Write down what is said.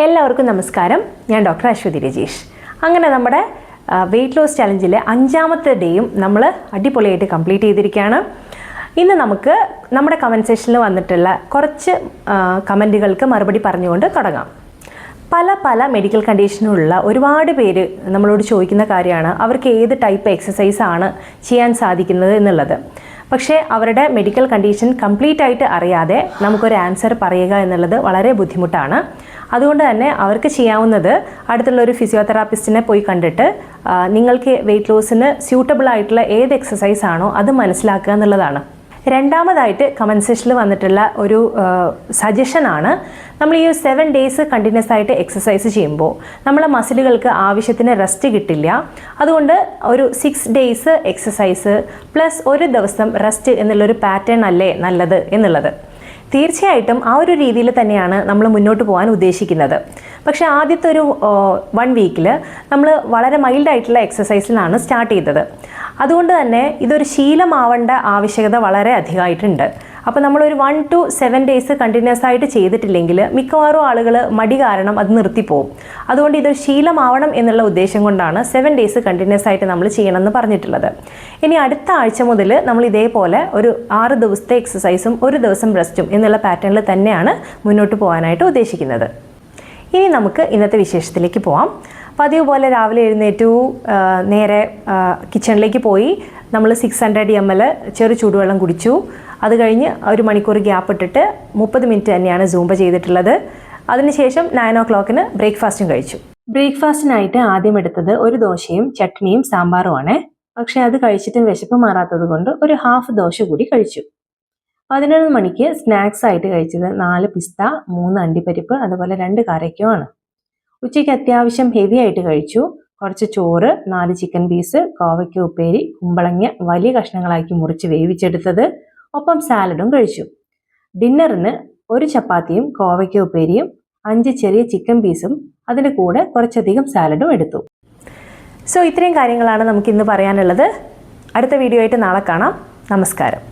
എല്ലാവർക്കും നമസ്കാരം. ഞാൻ ഡോക്ടർ അശ്വതി രജീഷ്. അങ്ങനെ നമ്മുടെ വെയ്റ്റ് ലോസ് ചലഞ്ചിലെ 5ാമത്തെ ഡേയും നമ്മൾ അടിപൊളിയായിട്ട് കംപ്ലീറ്റ് ചെയ്തിരിക്കുകയാണ്. ഇന്ന് നമുക്ക് നമ്മുടെ കമൻറ്റ് സെക്ഷനിൽ വന്നിട്ടുള്ള കുറച്ച് കമൻറ്റുകൾക്ക് മറുപടി പറഞ്ഞുകൊണ്ട് തുടങ്ങാം. പല മെഡിക്കൽ കണ്ടീഷനുള്ള ഒരുപാട് പേര് നമ്മളോട് ചോദിക്കുന്ന കാര്യമാണ് അവർക്ക് ഏത് ടൈപ്പ് എക്സസൈസ് ആണ് ചെയ്യാൻ സാധിക്കുന്നത് എന്നുള്ളത്. പക്ഷേ അവരുടെ മെഡിക്കൽ കണ്ടീഷൻ കംപ്ലീറ്റ് ആയിട്ട് അറിയാതെ നമുക്കൊരു ആൻസർ പറയുക എന്നുള്ളത് വളരെ ബുദ്ധിമുട്ടാണ്. അതുകൊണ്ട് തന്നെ അവർക്ക് ചെയ്യാവുന്നത് അടുത്തുള്ള ഒരു ഫിസിയോതെറാപ്പിസ്റ്റിനെ പോയി കണ്ടിട്ട് നിങ്ങൾക്ക് വെയ്റ്റ് ലോസിന് സ്യൂട്ടബിൾ ആയിട്ടുള്ള ഏത് എക്സസൈസ് ആണോ അത് മനസ്സിലാക്കുക എന്നുള്ളതാണ്. രണ്ടാമതായിട്ട് കമൻറ്റ് സെക്ഷനിൽ വന്നിട്ടുള്ള ഒരു സജഷനാണ്, നമ്മൾ ഈ 7 ഡേയ്സ് കണ്ടിന്യൂസ് ആയിട്ട് എക്സസൈസ് ചെയ്യുമ്പോൾ നമ്മളെ മസിലുകൾക്ക് ആവശ്യത്തിന് റെസ്റ്റ് കിട്ടില്ല. അതുകൊണ്ട് ഒരു 6 ഡേയ്സ് എക്സസൈസ് പ്ലസ് ഒരു ദിവസം റെസ്റ്റ് എന്നുള്ളൊരു പാറ്റേൺ അല്ലേ നല്ലത് എന്നുള്ളത്. തീർച്ചയായിട്ടും ആ ഒരു രീതിയിൽ തന്നെയാണ് നമ്മൾ മുന്നോട്ട് പോകാൻ ഉദ്ദേശിക്കുന്നത്. പക്ഷേ ആദ്യത്തെ ഒരു 1 വീക്കിൽ നമ്മൾ വളരെ മൈൽഡായിട്ടുള്ള എക്സസൈസിലാണ് സ്റ്റാർട്ട് ചെയ്തത്. അതുകൊണ്ട് തന്നെ ഇതൊരു ശീലമാവേണ്ട ആവശ്യകത വളരെ അധികമായിട്ടുണ്ട്. അപ്പോൾ നമ്മളൊരു 1 to 7 ഡേയ്സ് കണ്ടിന്യൂസ് ആയിട്ട് ചെയ്തിട്ടില്ലെങ്കിൽ മിക്കവാറും ആളുകൾ മടി കാരണം അത് നിർത്തിപ്പോവും. അതുകൊണ്ട് ഇതൊരു ശീലമാവണം എന്നുള്ള ഉദ്ദേശം കൊണ്ടാണ് 7 ഡേയ്സ് കണ്ടിന്യൂസ് ആയിട്ട് നമ്മൾ ചെയ്യണമെന്ന് പറഞ്ഞിട്ടുള്ളത്. ഇനി അടുത്ത ആഴ്ച മുതൽ നമ്മൾ ഇതേപോലെ ഒരു 6 ദിവസത്തെ എക്സസൈസും ഒരു ദിവസം റെസ്റ്റും എന്നുള്ള പാറ്റേണിൽ തന്നെയാണ് മുന്നോട്ട് പോകാനായിട്ട് ഉദ്ദേശിക്കുന്നത്. ഇനി നമുക്ക് ഇന്നത്തെ വിശേഷത്തിലേക്ക് പോവാം. പതിവ് പോലെ രാവിലെ എഴുന്നേറ്റു, നേരെ കിച്ചണിലേക്ക് പോയി നമ്മൾ 600 ml ചെറു ചൂടുവെള്ളം കുടിച്ചു. അത് കഴിഞ്ഞ് 1 മണിക്കൂർ ഗ്യാപ്പ് ഇട്ടിട്ട് 30 മിനിറ്റ് തന്നെയാണ് സൂംബ ചെയ്തിട്ടുള്ളത്. അതിനുശേഷം 9 o'clock ബ്രേക്ക്ഫാസ്റ്റും കഴിച്ചു. ബ്രേക്ക്ഫാസ്റ്റിനായിട്ട് ആദ്യം എടുത്തത് ഒരു ദോശയും ചട്നിയും സാമ്പാറുമാണ്. പക്ഷേ അത് കഴിച്ചിട്ടും വിശപ്പ് മാറാത്തത് കൊണ്ട് ഒരു ഹാഫ് ദോശ കൂടി കഴിച്ചു. 11 മണിക്ക് സ്നാക്സ് ആയിട്ട് കഴിച്ചത് 4 പിസ്ത, 3 അണ്ടിപ്പരിപ്പ്, അതുപോലെ 2 കാരയ്ക്കോ. ഉച്ചയ്ക്ക് അത്യാവശ്യം ഹെവി ആയിട്ട് കഴിച്ചു. കുറച്ച് ചോറ്, 4 ചിക്കൻ പീസ്, കോവയ്ക്ക ഉപ്പേരി, കുമ്പളങ്ങ വലിയ കഷ്ണങ്ങളാക്കി മുറിച്ച് വേവിച്ചെടുത്തത്, ഒപ്പം സാലഡും കഴിച്ചു. ഡിന്നറിന് 1 ചപ്പാത്തിയും കോവയ്ക്ക ഉപ്പേരിയും 5 ചെറിയ ചിക്കൻ പീസും അതിൻ്റെ കൂടെ കുറച്ചധികം സാലഡും എടുത്തു. സോ ഇത്രയും കാര്യങ്ങളാണ് നമുക്കിന്ന് പറയാനുള്ളത്. അടുത്ത വീഡിയോ ആയിട്ട് നാളെ കാണാം. നമസ്കാരം.